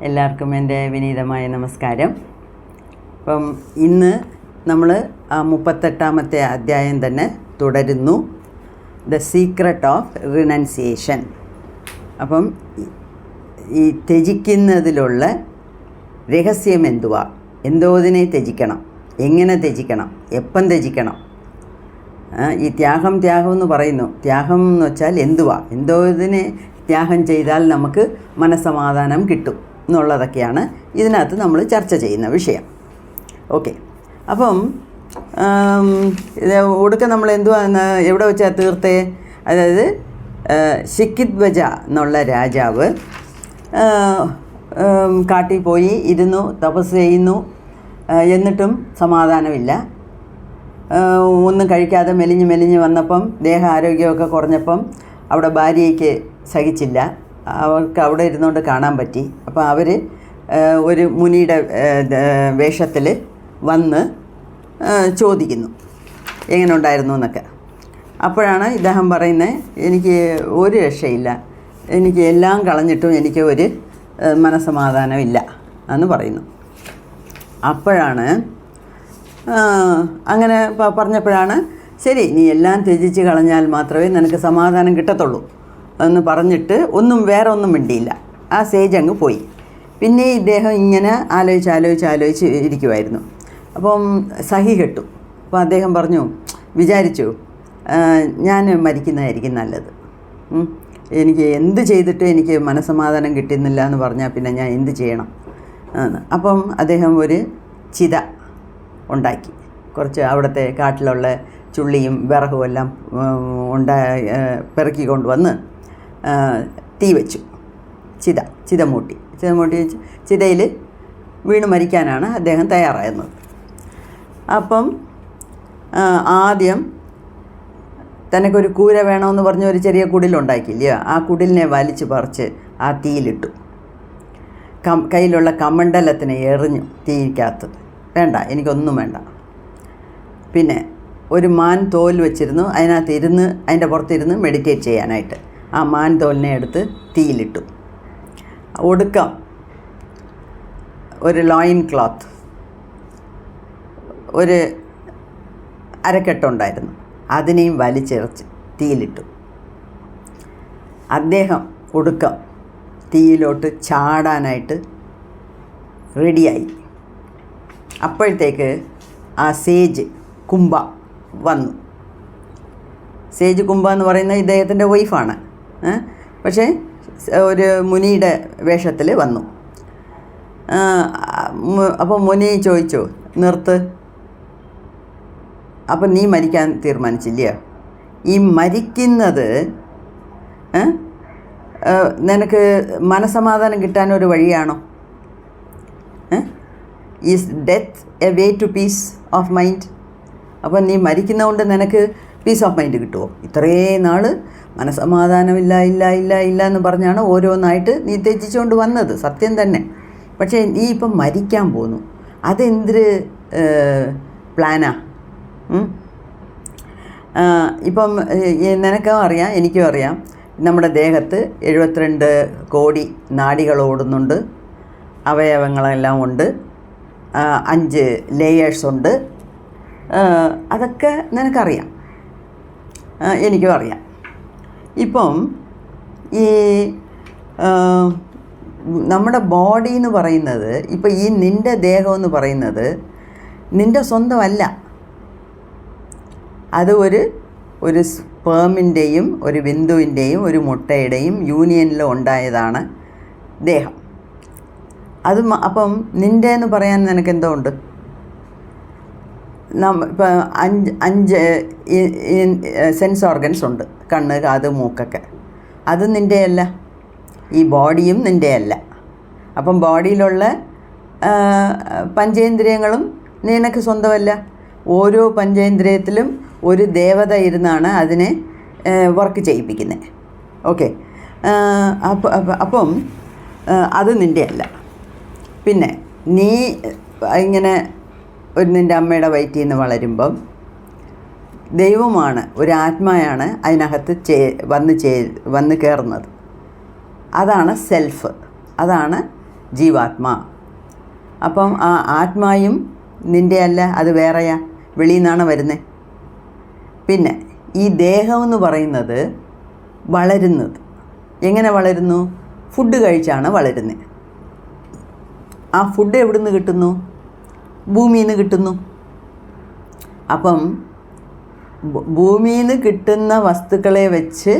എല്ലാവർക്കും എൻ്റെ വിനീതമായ നമസ്കാരം. അപ്പം ഇന്ന് നമ്മൾ 38-ാമത്തെ അധ്യായം തന്നെ തുടരുന്നു, ദ സീക്രട്ട് ഓഫ് റിനൗൺസിയേഷൻ. അപ്പം ഈ ത്യജിക്കുന്നതിലുള്ള രഹസ്യം എന്തുവാ, എന്തോതിനെ ത്യജിക്കണം, എങ്ങനെ ത്യജിക്കണം, എപ്പം ത്യജിക്കണം. ഈ ത്യാഗം എന്ന് പറയുന്നു. ത്യാഗം എന്ന് വെച്ചാൽ എന്തുവാ, എന്തോതിനെ ത്യാഗം ചെയ്താൽ നമുക്ക് മനസ്സമാധാനം കിട്ടും എന്നുള്ളതൊക്കെയാണ് ഇതിനകത്ത് നമ്മൾ ചർച്ച ചെയ്യുന്ന വിഷയം. ഓക്കെ, അപ്പം ഒടുക്ക നമ്മൾ എന്തുവാ എവിടെ വെച്ചാൽ തീർത്തേ? അതായത് ശിക്കിദ്വജ എന്നുള്ള രാജാവ് കാട്ടിൽ പോയി ഇരുന്നു, തപസ് ചെയ്യുന്നു. എന്നിട്ടും സമാധാനമില്ല. ഒന്നും കഴിക്കാതെ മെലിഞ്ഞ് വന്നപ്പം ദേഹാരോഗ്യമൊക്കെ കുറഞ്ഞപ്പം അവിടെ ഭാര്യയ്ക്ക് സഹിച്ചില്ല. അവർക്ക് അവിടെ ഇരുന്നുകൊണ്ട് കാണാൻ പറ്റി. അപ്പോൾ അവർ ഒരു മുനിയുടെ വേഷത്തിൽ വന്ന് ചോദിക്കുന്നു എങ്ങനെ ഉണ്ടായിരുന്നു എന്നൊക്കെ. അപ്പോഴാണ് ഇദ്ദേഹം പറയുന്നത്, എനിക്ക് ഒരു രക്ഷയില്ല, എനിക്ക് എല്ലാം കളഞ്ഞിട്ടും എനിക്ക് ഒരു മനസ്സമാധാനമില്ല എന്ന് പറയുന്നു. അപ്പോഴാണ് അങ്ങനെ പറഞ്ഞപ്പോഴാണ്, ശരി, നീ എല്ലാം ത്യജിച്ച് കളഞ്ഞാൽ മാത്രമേ നിനക്ക് സമാധാനം കിട്ടത്തുള്ളൂ എന്ന് പറഞ്ഞിട്ട് വേറെ ഒന്നും മിണ്ടിയില്ല. ആ സേജ് അങ്ങ് പോയി. പിന്നെ ഇദ്ദേഹം ഇങ്ങനെ ആലോചിച്ച് ഇരിക്കുമായിരുന്നു. അപ്പം സഹി കെട്ടു. അപ്പോൾ അദ്ദേഹം വിചാരിച്ചു, ഞാൻ മരിക്കുന്നതായിരിക്കും നല്ലത്. എനിക്ക് എന്ത് ചെയ്തിട്ട് എനിക്ക് മനസ്സമാധാനം കിട്ടുന്നില്ല എന്ന് പറഞ്ഞാൽ പിന്നെ ഞാൻ എന്ത് ചെയ്യണം എന്ന്. അപ്പം അദ്ദേഹം ഒരു ചിത ഉണ്ടാക്കി. കുറച്ച് അവിടുത്തെ കാട്ടിലുള്ള ചുള്ളിയും വിറകും എല്ലാം പെറുക്കിക്കൊണ്ട് വന്ന് തീ വെച്ചു. ചിത മൂട്ടി ചിതയിൽ വീണ് മരിക്കാനാണ് അദ്ദേഹം തയ്യാറായിരുന്നത്. അപ്പം ആദ്യം തനിക്കൊരു കൂര വേണമെന്ന് പറഞ്ഞ ഒരു ചെറിയ കുടിലുണ്ടാക്കിയില്ല, ആ കുടിലിനെ വലിച്ചു പറിച്ച് ആ തീയിലിട്ടു. കയ്യിലുള്ള കമണ്ടലത്തിനെ എറിഞ്ഞു തീക്കകത്ത്. വേണ്ട, എനിക്കൊന്നും വേണ്ട. പിന്നെ ഒരു മാൻ തോൽ വെച്ചിരുന്നു, അതിൻ്റെ പുറത്തിരുന്ന് മെഡിറ്റേറ്റ് ചെയ്യാനായിട്ട് ആ മാൻ തോലിനെ എടുത്ത് തീയിലിട്ടു. ഒടുക്കം ഒരു ലോയിൻ ക്ലോത്ത്, ഒരു അരക്കെട്ടുണ്ടായിരുന്നു, അതിനെയും വലിച്ചെറിച്ച് തീയിലിട്ടു. അദ്ദേഹം ഒടുക്കം തീയിലോട്ട് ചാടാനായിട്ട് റെഡിയായി. അപ്പോഴത്തേക്ക് ആ സേജ് കുംഭ വന്നു. സേജ് കുംഭ എന്ന് പറയുന്നത് ഇദ്ദേഹത്തിൻ്റെ വൈഫാണ്. പക്ഷേ ഒരു മുനിയുടെ വേഷത്തിൽ വന്നു. അപ്പോൾ മുനി ചോദിച്ചു, നിർത്ത്, അപ്പം നീ മരിക്കാൻ തീരുമാനിച്ചില്ല? ഈ മരിക്കുന്നത് നിനക്ക് മനസ്സമാധാനം കിട്ടാനൊരു വഴിയാണോ? Is death a way to peace of mind? അപ്പം നീ മരിക്കുന്നതുകൊണ്ട് നിനക്ക് പീസ് ഓഫ് മൈൻഡ് കിട്ടുമോ? ഇത്രയും നാൾ മനസ്സമാധാനമില്ല എന്ന് പറഞ്ഞാണ് ഓരോന്നായിട്ട് നീ ത്യജിച്ചുകൊണ്ട് വന്നത്, സത്യം തന്നെ. പക്ഷേ നീ ഇപ്പം മരിക്കാൻ പോന്നു, അതെന്തൊരു പ്ലാനാ? ഇപ്പം നിനക്കും അറിയാം, എനിക്കും അറിയാം, നമ്മുടെ ദേഹത്ത് 72 കോടി നാഡികൾ ഓടുന്നുണ്ട്, അവയവങ്ങളെല്ലാം ഉണ്ട്, 5 ലേയേഴ്സ് ഉണ്ട്. അതൊക്കെ നിനക്കറിയാം, എനിക്കും അറിയാം. ഇപ്പം ഈ നമ്മുടെ ബോഡി എന്ന് പറയുന്നത്, ഇപ്പം ഈ നിൻ്റെ ദേഹം എന്ന് പറയുന്നത് നിൻ്റെ സ്വന്തമല്ല. അത് ഒരു സ്പേമിൻ്റെയും ഒരു ബിന്ദുവിൻ്റെയും ഒരു മുട്ടയുടെയും യൂണിയനിൽ ഉണ്ടായതാണ് ദേഹം. അത് അപ്പം നിൻ്റെ എന്ന് പറയാൻ നിനക്ക് എന്തോ ഉണ്ട്? ഇപ്പം 5 സെൻസ് ഓർഗൻസ് ഉണ്ട്, കണ്ണ്, കാത്, മൂക്കൊക്കെ. അത് നിൻ്റെയല്ല, ഈ ബോഡിയും നിൻ്റെയല്ല. അപ്പം ബോഡിയിലുള്ള പഞ്ചേന്ദ്രിയങ്ങളും നിനക്ക് സ്വന്തമല്ല. ഓരോ പഞ്ചേന്ദ്രിയത്തിലും ഒരു ദേവത ഇരുന്നാണ് അതിനെ വർക്ക് ചെയ്യിപ്പിക്കുന്നത്. ഓക്കെ, അപ്പം അത് നിൻ്റെയല്ല. പിന്നെ നീ ഇങ്ങനെ നിൻ്റെ അമ്മയുടെ വയറ്റിൽ നിന്ന് വളരുമ്പം ദൈവമാണ്, ഒരു ആത്മായാണ് അതിനകത്ത് വന്ന് കയറുന്നത്. അതാണ് സെൽഫ്, അതാണ് ജീവാത്മാ. അപ്പം ആ ആത്മായും നിൻ്റെ അല്ല, അത് വേറെയാ, വെളിയിൽ നിന്നാണ് വരുന്നത്. പിന്നെ ഈ ദേഹം എന്ന് പറയുന്നത് വളരുന്നത് എങ്ങനെ വളരുന്നു? ഫുഡ് കഴിച്ചാണ് വളരുന്നത്. ആ ഫുഡ് എവിടെ നിന്ന് കിട്ടുന്നു? ഭൂമിയിൽ നിന്ന് കിട്ടുന്നു. അപ്പം ഭൂമിയിൽ നിന്ന് കിട്ടുന്ന വസ്തുക്കളെ വെച്ച്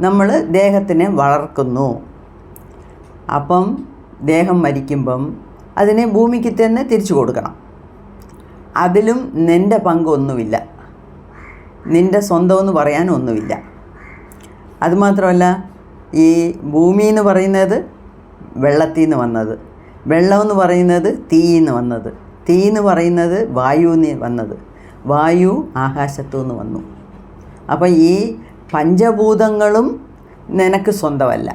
നമ്മൾ ദേഹത്തിനെ വളർക്കുന്നു. അപ്പം ദേഹം മരിക്കുമ്പം അതിനെ ഭൂമിക്ക് തന്നെ തിരിച്ചു കൊടുക്കണം. അതിലും നിൻ്റെ പങ്കൊന്നുമില്ല, നിൻ്റെ സ്വന്തമെന്ന് പറയാനൊന്നുമില്ല. അതുമാത്രമല്ല, ഈ ഭൂമി എന്ന് പറയുന്നത് വെള്ളത്തിൽ നിന്ന് വന്നത്, വെള്ളമെന്ന് പറയുന്നത് തീയിൽ നിന്ന് വന്നത്, തീ എന്ന് പറയുന്നത് വായുവിൽ നിന്ന് വന്നത്, വായു ആകാശത്തു നിന്ന് വന്നു. അപ്പം ഈ പഞ്ചഭൂതങ്ങളും നിനക്ക് സ്വന്തമല്ല,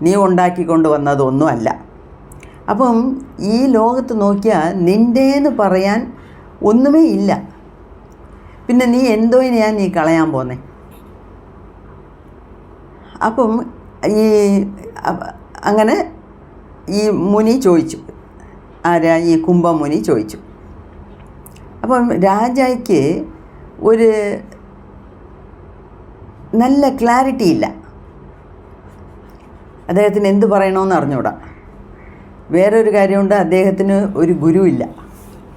നീ ഉണ്ടാക്കിക്കൊണ്ട് വന്നതൊന്നുമല്ല. അപ്പം ഈ ലോകത്ത് നോക്കിയാൽ നിൻ്റേന്ന് പറയാൻ ഒന്നുമേ ഇല്ല. പിന്നെ നീ എന്തോനെയാണ് നീ കളയാൻ പോന്നെ? അപ്പം ഈ അങ്ങനെ ഈ മുനി ചോദിച്ചു, ആരാ? ഈ കുംഭമുനി ചോദിച്ചു. അപ്പം രാജായ്ക്ക് ഒരു നല്ല ക്ലാരിറ്റി ഇല്ല, അദ്ദേഹത്തിന് എന്ത് പറയണമെന്ന് അറിഞ്ഞൂടാ. വേറൊരു കാര്യമുണ്ട്, അദ്ദേഹത്തിന് ഒരു ഗുരുവില്ല.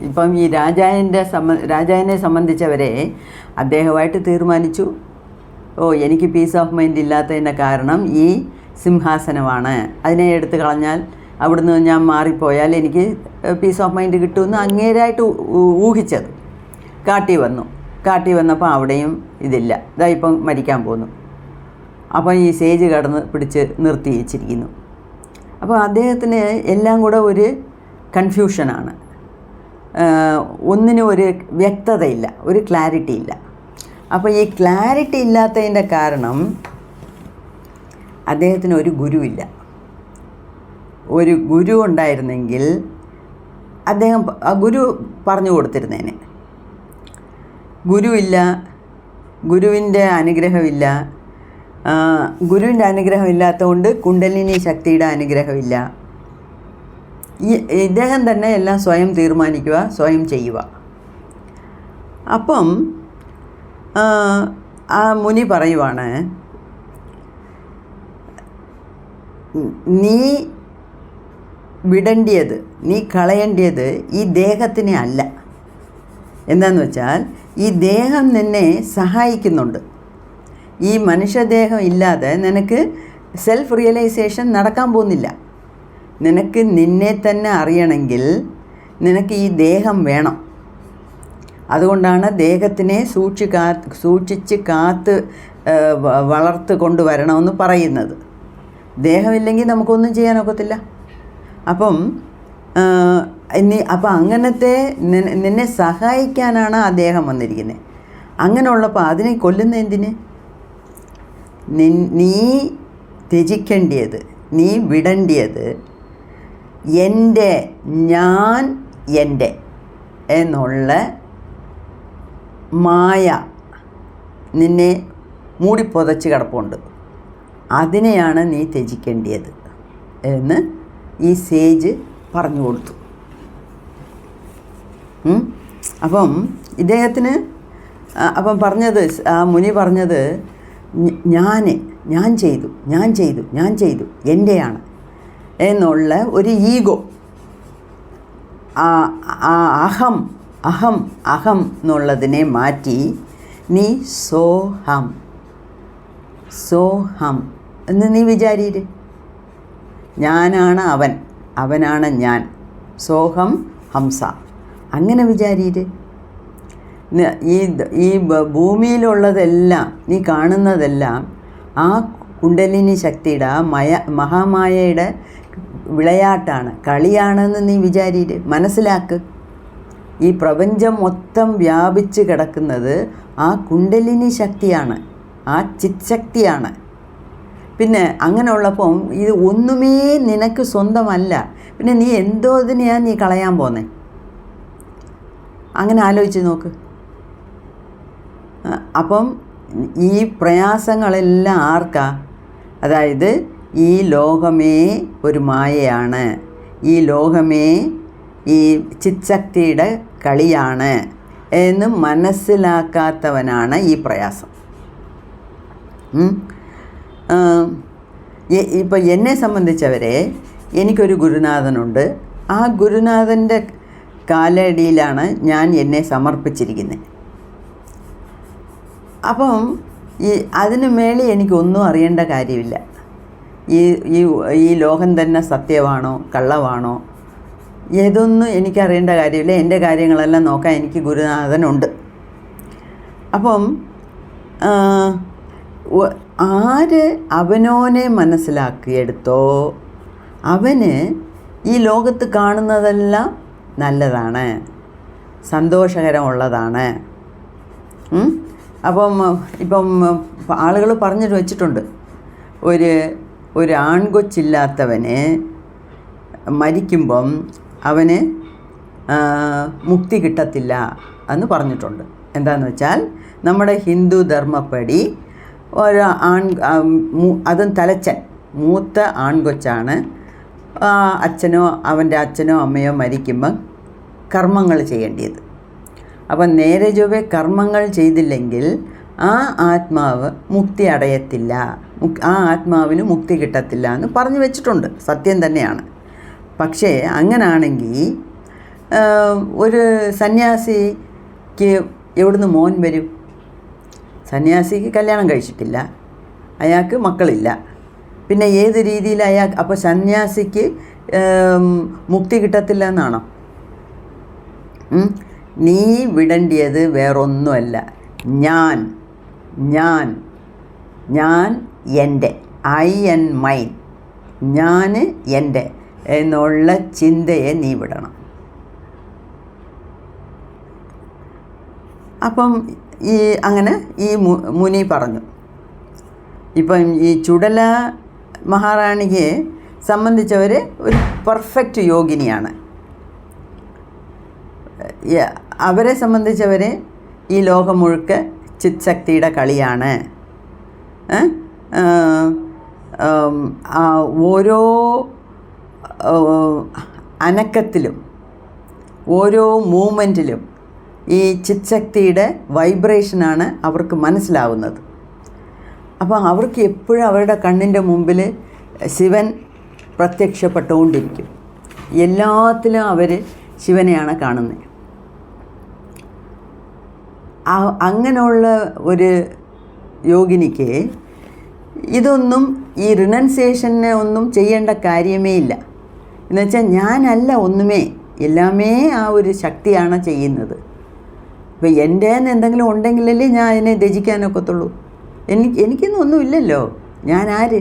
ഇപ്പം ഈ രാജാവിനെ സംബന്ധിച്ചവരെ അദ്ദേഹമായിട്ട് തീരുമാനിച്ചു, എനിക്ക് പീസ് ഓഫ് മൈൻഡ് ഇല്ലാത്തതിൻ്റെ കാരണം ഈ സിംഹാസനമാണ്, അതിനെ എടുത്ത് കളഞ്ഞാൽ അവിടുന്ന് ഞാൻ മാറിപ്പോയാൽ എനിക്ക് പീസ് ഓഫ് മൈൻഡ് കിട്ടുമെന്ന് അങ്ങേരായിട്ട് ഊഹിച്ചത്. കാട്ടി വന്നപ്പോൾ അവിടെയും ഇതില്ല, ഇതാ ഇപ്പം മരിക്കാൻ പോകുന്നു. അപ്പം ഈ സേജ് കടന്ന് പിടിച്ച് നിർത്തി വെച്ചിരിക്കുന്നു. അപ്പോൾ അദ്ദേഹത്തിന് എല്ലാം കൂടെ ഒരു കൺഫ്യൂഷനാണ്, ഒന്നിനും ഒരു വ്യക്തതയില്ല, ഒരു ക്ലാരിറ്റി ഇല്ല. അപ്പോൾ ഈ ക്ലാരിറ്റി ഇല്ലാത്തതിൻ്റെ കാരണം അദ്ദേഹത്തിന് ഒരു ഗുരുവില്ല. ഒരു ഗുരു ഉണ്ടായിരുന്നെങ്കിൽ അദ്ദേഹം ഗുരു പറഞ്ഞു കൊടുത്തിരുന്നേനെ. ഗുരുവില്ല, ഗുരുവിൻ്റെ അനുഗ്രഹമില്ല. ഗുരുവിൻ്റെ അനുഗ്രഹം ഇല്ലാത്തതുകൊണ്ട് കുണ്ടലിനി ശക്തിയുടെ അനുഗ്രഹമില്ല. ഇദ്ദേഹം തന്നെ എല്ലാം സ്വയം തീരുമാനിക്കുക, സ്വയം ചെയ്യുക. അപ്പം ആ മുനി പറയുവാണ്, നീ വിടേണ്ടിയത്, നീ കളയേണ്ടിയത് ഈ ദേഹത്തിനെ അല്ല. എന്താണെന്ന് വെച്ചാൽ ഈ ദേഹം നിന്നെ സഹായിക്കുന്നുണ്ട്. ഈ മനുഷ്യദേഹം ഇല്ലാതെ നിനക്ക് സെൽഫ് റിയലൈസേഷൻ നടക്കാൻ പോകുന്നില്ല. നിനക്ക് നിന്നെ തന്നെ അറിയണമെങ്കിൽ നിനക്ക് ഈ ദേഹം വേണം. അതുകൊണ്ടാണ് ദേഹത്തിനെ സൂക്ഷിച്ച് കാത്ത് വളർത്ത് കൊണ്ടുവരണമെന്ന് പറയുന്നത്. ദേഹമില്ലെങ്കിൽ നമുക്കൊന്നും ചെയ്യാനൊക്കത്തില്ല. അപ്പം അങ്ങനത്തെ നിന്നെ സഹായിക്കാനാണ് ആ ദേഹം വന്നിരിക്കുന്നത്. അങ്ങനെയുള്ളപ്പോൾ അതിനെ കൊല്ലുന്ന എന്തിന്? നീ ത്യജിക്കേണ്ടിയത്, നീ വിടേണ്ടിയത് ഞാൻ എൻ്റെ എന്നുള്ള മായ നിന്നെ മൂടിപ്പൊതച്ച് കിടപ്പുണ്ട്. അതിനെയാണ് നീ ത്യജിക്കേണ്ടിയത് എന്ന് ഈ സേജ് പറഞ്ഞു കൊടുത്തു. അപ്പം ഇദ്ദേഹത്തിന് പറഞ്ഞത്, ആ മുനി പറഞ്ഞത്, ഞാൻ ചെയ്തു എൻ്റെയാണ് എന്നുള്ള ഒരു ഈഗോ, അഹം എന്നുള്ളതിനെ മാറ്റി നീ സോഹം എന്ന് നീ വിചാരിയിര്. ഞാനാണ് അവനാണ് ഞാൻ, സോഹം ഹംസ, അങ്ങനെ വിചാരിയിര്. ഈ ഭൂമിയിലുള്ളതെല്ലാം, നീ കാണുന്നതെല്ലാം ആ കുണ്ടലിനി ശക്തിയുടെ, ആ മഹാമായയുടെ വിളയാട്ടാണ്, കളിയാണെന്ന് നീ വിചാരിയിര്. മനസ്സിലാക്ക്, ഈ പ്രപഞ്ചം മൊത്തം വ്യാപിച്ച് കിടക്കുന്നത് ആ കുണ്ടലിനി ശക്തിയാണ്, ആ ചിത് ശക്തിയാണ്. പിന്നെ അങ്ങനെയുള്ളപ്പം ഇത് ഒന്നുമേ നിനക്ക് സ്വന്തമല്ല. പിന്നെ നീ എന്തോതിനെയാണ് നീ കളയാൻ പോന്നെ? അങ്ങനെ ആലോചിച്ച് നോക്ക്. അപ്പം ഈ പ്രയാസങ്ങളെല്ലാം ആർക്കാ? അതായത് ഈ ലോകമേ ഒരു മായയാണ്, ഈ ലോകമേ ഈ ചിത്ശക്തിയുടെ കളിയാണ് എന്ന് മനസ്സിലാക്കാത്തവനാണ് ഈ പ്രയാസം. ഇപ്പം എന്നെ സംബന്ധിച്ചവരെ എനിക്കൊരു ഗുരുനാഥനുണ്ട്. ആ ഗുരുനാഥൻ്റെ കാലടിയിലാണ് ഞാൻ എന്നെ സമർപ്പിച്ചിരിക്കുന്നത്. അപ്പം അതിനു മേലെ എനിക്കൊന്നും അറിയേണ്ട കാര്യമില്ല. ഈ ലോകം തന്നെ സത്യമാണോ കള്ളമാണോ ഏതൊന്നും എനിക്കറിയേണ്ട കാര്യമില്ല. എൻ്റെ കാര്യങ്ങളെല്ലാം നോക്കാൻ എനിക്ക് ഗുരുനാഥനുണ്ട്. അപ്പം ആര് അവനോനെ മനസ്സിലാക്കിയെടുത്തോ അവന് ഈ ലോകത്ത് കാണുന്നതെല്ലാം നല്ലതാണ്, സന്തോഷകരമുള്ളതാണ്. ഇപ്പം ആളുകൾ പറഞ്ഞിട്ട് വെച്ചിട്ടുണ്ട്, ഒരു ആൺകൊച്ചില്ലാത്തവന് മരിക്കുമ്പം അവന് മുക്തി കിട്ടത്തില്ല എന്ന് പറഞ്ഞിട്ടുണ്ട്. എന്താണെന്ന് വെച്ചാൽ നമ്മുടെ ഹിന്ദു ധർമ്മപ്പടി അതും തലച്ചൻ മൂത്ത ആൺകൊച്ചാണ് അവൻ്റെ അച്ഛനോ അമ്മയോ മരിക്കുമ്പം കർമ്മങ്ങൾ ചെയ്യേണ്ടത്. അപ്പം നേരെ ചൊവ്വേ കർമ്മങ്ങൾ ചെയ്തില്ലെങ്കിൽ ആ ആത്മാവ് മുക്തി അടയത്തില്ല, ആ ആത്മാവിന് മുക്തി കിട്ടത്തില്ല എന്ന് പറഞ്ഞു വെച്ചിട്ടുണ്ട്. സത്യം തന്നെയാണ്. പക്ഷേ അങ്ങനാണെങ്കിൽ ഒരു സന്യാസിക്ക് എവിടുന്ന് മോൻ വരും? സന്യാസിക്ക് കല്യാണം കഴിച്ചിട്ടില്ല, അയാൾക്ക് മക്കളില്ല, പിന്നെ ഏത് രീതിയിൽ അപ്പോൾ സന്യാസിക്ക് മുക്തി കിട്ടത്തില്ല എന്നാണോ? നീ വിടേണ്ടിയത് വേറൊന്നുമല്ല, ഞാൻ എൻ്റെ, ഐ ആൻഡ് മൈൻ, ഞാൻ എൻ്റെ എന്നുള്ള ചിന്തയെ നീ വിടണം. അപ്പം അങ്ങനെ ഈ മുനി പറഞ്ഞു. ഇപ്പം ഈ ചുടല മഹാറാണിയെ സംബന്ധിച്ചവർ ഒരു പെർഫെക്റ്റ് യോഗിനിയാണ്. അവരെ സംബന്ധിച്ചവർ ഈ ലോകം മുഴുക്കെ ചിത്ശക്തിയുടെ കളിയാണ്. ഓരോ അനക്കത്തിലും ഓരോ മൂവ്മെൻറ്റിലും ഈ ചിത്ശക്തിയുടെ വൈബ്രേഷനാണ് അവർക്ക് മനസ്സിലാവുന്നത്. അപ്പോൾ അവർക്ക് എപ്പോഴും അവരുടെ കണ്ണിൻ്റെ മുമ്പിൽ ശിവൻ പ്രത്യക്ഷപ്പെട്ടുകൊണ്ടിരിക്കും. എല്ലാത്തിലും അവർ ശിവനെയാണ് കാണുന്നത്. അങ്ങനെയുള്ള ഒരു യോഗിനിക്ക് ഇതൊന്നും ഈ റിനൗൺസിയേഷനെ ഒന്നും ചെയ്യേണ്ട കാര്യമേ ഇല്ല. എന്നുവെച്ചാൽ ഞാനല്ല ഒന്നുമേ, എല്ലാമേ ആ ഒരു ശക്തിയാണ് ചെയ്യുന്നത്. അപ്പോൾ എൻ്റെ എന്തെങ്കിലും ഉണ്ടെങ്കിലല്ലേ ഞാൻ അതിനെ ത്യജിക്കാനൊക്കത്തുള്ളൂ. എനിക്കൊന്നും ഒന്നുമില്ലല്ലോ. ഞാൻ ആര്?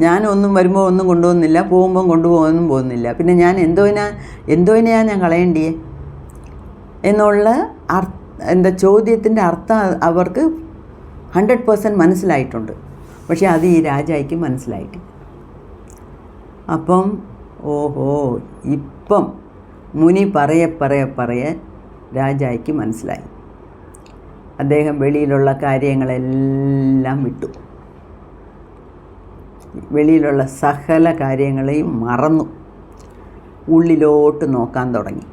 ഞാനൊന്നും വരുമ്പോൾ ഒന്നും കൊണ്ടുപോകുന്നില്ല, പോകുമ്പം കൊണ്ടുപോകാനൊന്നും പോകുന്നില്ല. പിന്നെ ഞാൻ എന്തോനെയാണ് ഞാൻ കളയേണ്ടിയേ എന്നുള്ള ചോദ്യത്തിൻ്റെ അർത്ഥം അവർക്ക് 100% മനസ്സിലായിട്ടുണ്ട്. പക്ഷേ അത് ഈ രാജായ്ക്ക് മനസ്സിലായിട്ട്. അപ്പം ഓഹോ, ഇപ്പം മുനി പറയെ രാജായ്ക്ക് മനസ്സിലായി. അദ്ദേഹം വെളിയിലുള്ള കാര്യങ്ങളെല്ലാം വിട്ടു. വെളിയിലുള്ള സകല കാര്യങ്ങളെയും മറന്നു. ഉള്ളിലോട്ട് നോക്കാൻ തുടങ്ങി.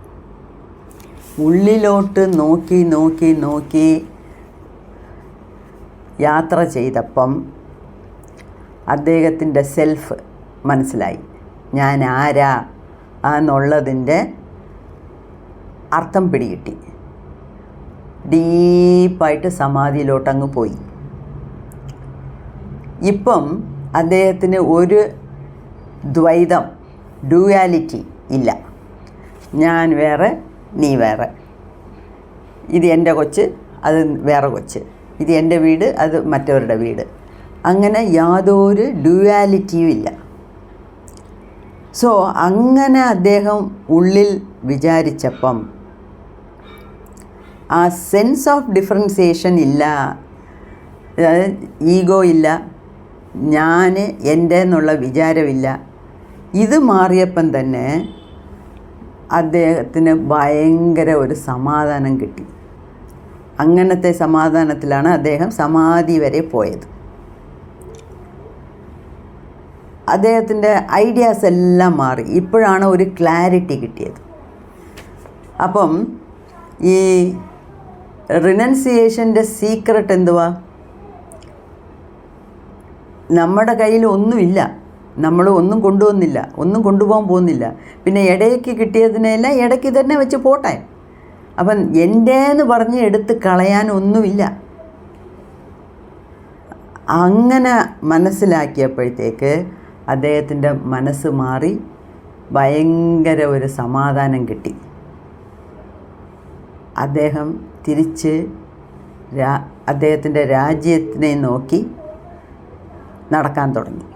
ഉള്ളിലോട്ട് നോക്കി യാത്ര ചെയ്തപ്പം അദ്ദേഹത്തിൻ്റെ സെൽഫ് മനസ്സിലായി. ഞാൻ ആരാ എന്നുള്ളതിൻ്റെ അർത്ഥം പിടികിട്ടി. ഡീപ്പായിട്ട് സമാധിയിലോട്ടങ്ങ് പോയി. ഇപ്പം അദ്ദേഹത്തിന് ഒരു ദ്വൈതം, ഡ്യുവാലിറ്റി ഇല്ല. ഞാൻ വേറെ, നീ വേറെ. ഇത് എൻ്റെ കൊച്ച്, അത് വേറെ കൊച്ച്. ഇത് എൻ്റെ വീട്, അത് മറ്റവരുടെ വീട്. അങ്ങനെ യാതൊരു ഡ്യുവാലിറ്റിയും ഇല്ല. സോ അങ്ങനെ അദ്ദേഹം ഉള്ളിൽ വിചാരിച്ചപ്പം ആ സെൻസ് ഓഫ് ഡിഫറൻസിയേഷൻ ഇല്ല, ഈഗോ ഇല്ല, ഞാൻ എൻ്റെ എന്നുള്ള വിചാരമില്ല. ഇത് മാറിയപ്പം തന്നെ അദ്ദേഹത്തിന് ഭയങ്കര ഒരു സമാധാനം കിട്ടി. അങ്ങനത്തെ സമാധാനത്തിലാണ് അദ്ദേഹം സമാധി വരെ പോയത്. അദ്ദേഹത്തിൻ്റെ ഐഡിയാസ് എല്ലാം മാറി. ഇപ്പോഴാണ് ഒരു ക്ലാരിറ്റി കിട്ടിയത്. അപ്പം ഈ റിനൻസിയേഷൻ്റെ സീക്രട്ട് എന്തുവാ? നമ്മുടെ കയ്യിൽ ഒന്നുമില്ല, നമ്മൾ ഒന്നും കൊണ്ടുവന്നില്ല, ഒന്നും കൊണ്ടുപോകാൻ പോകുന്നില്ല. പിന്നെ ഇടയ്ക്ക് കിട്ടിയതിനെല്ലാം ഇടയ്ക്ക് തന്നെ വെച്ച് പോട്ടെ. അപ്പം എൻ്റേന്ന് പറഞ്ഞ് എടുത്ത് കളയാൻ ഒന്നുമില്ല. അങ്ങനെ മനസ്സിലാക്കിയപ്പോഴത്തേക്ക് അദ്ദേഹത്തിൻ്റെ മനസ്സ് മാറി, ഭയങ്കര ഒരു സമാധാനം കിട്ടി. അദ്ദേഹം തിരിച്ച് അദ്ദേഹത്തിൻ്റെ രാജ്യത്തിനെ നോക്കി നടക്കാൻ തുടങ്ങി.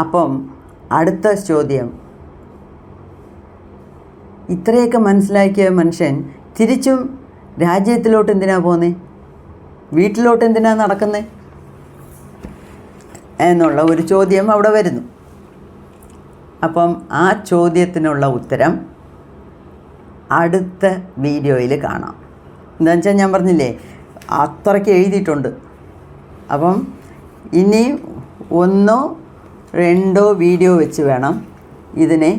അപ്പം അടുത്ത ചോദ്യം, ഇത്രയൊക്കെ മനസ്സിലാക്കിയ മനുഷ്യൻ തിരിച്ചും രാജ്യത്തിലോട്ട് എന്തിനാണ് പോകുന്നത്, വീട്ടിലോട്ട് എന്തിനാണ് നടക്കുന്നത് എന്നുള്ള ഒരു ചോദ്യം അവിടെ വരുന്നു. അപ്പം ആ ചോദ്യത്തിനുള്ള ഉത്തരം അടുത്ത വീഡിയോയിൽ കാണാം. എന്താണെന്ന് വെച്ചാൽ ഞാൻ പറഞ്ഞില്ലേ, അത്രയ്ക്ക് എഴുതിയിട്ടുണ്ട്. അപ്പം ഇനി 1 or 2 വീഡിയോ വെച്ച് വേണം ഇതിനെ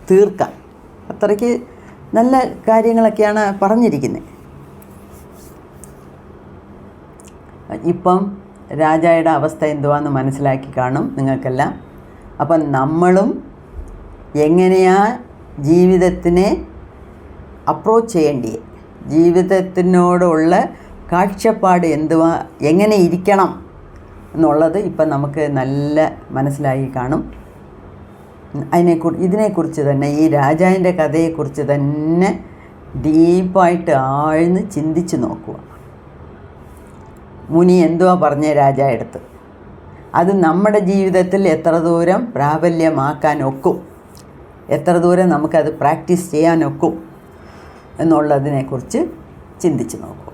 തീർക്കാൻ. അത്രയ്ക്ക് നല്ല കാര്യങ്ങളൊക്കെയാണ് പറഞ്ഞിരിക്കുന്നത്. ഇപ്പം രാജായുടെ അവസ്ഥ എന്തുവാന്ന് മനസ്സിലാക്കി കാണും നിങ്ങൾക്കെല്ലാം. അപ്പം നമ്മളും എങ്ങനെയാണ് ജീവിതത്തിനെ അപ്രോച്ച് ചെയ്യേണ്ടിയത്, ജീവിതത്തിനോടുള്ള കാഴ്ചപ്പാട് എന്തുവാ, എങ്ങനെ ഇരിക്കണം എന്നുള്ളത് ഇപ്പം നമുക്ക് നല്ല മനസ്സിലായി കാണും. ഇതിനെക്കുറിച്ച് തന്നെ, ഈ രാജാവിൻ്റെ കഥയെക്കുറിച്ച് തന്നെ ഡീപ്പായിട്ട് ആഴ്ന്ന് ചിന്തിച്ച് നോക്കുക. മുനി എന്തുവാ പറഞ്ഞ രാജായെടുത്ത്, അത് നമ്മുടെ ജീവിതത്തിൽ എത്ര ദൂരം പ്രാബല്യമാക്കാൻ ഒക്കും, എത്ര ദൂരം നമുക്കത് പ്രാക്ടീസ് ചെയ്യാനൊക്കും എന്നുള്ളതിനെക്കുറിച്ച് ചിന്തിച്ച് നോക്കും.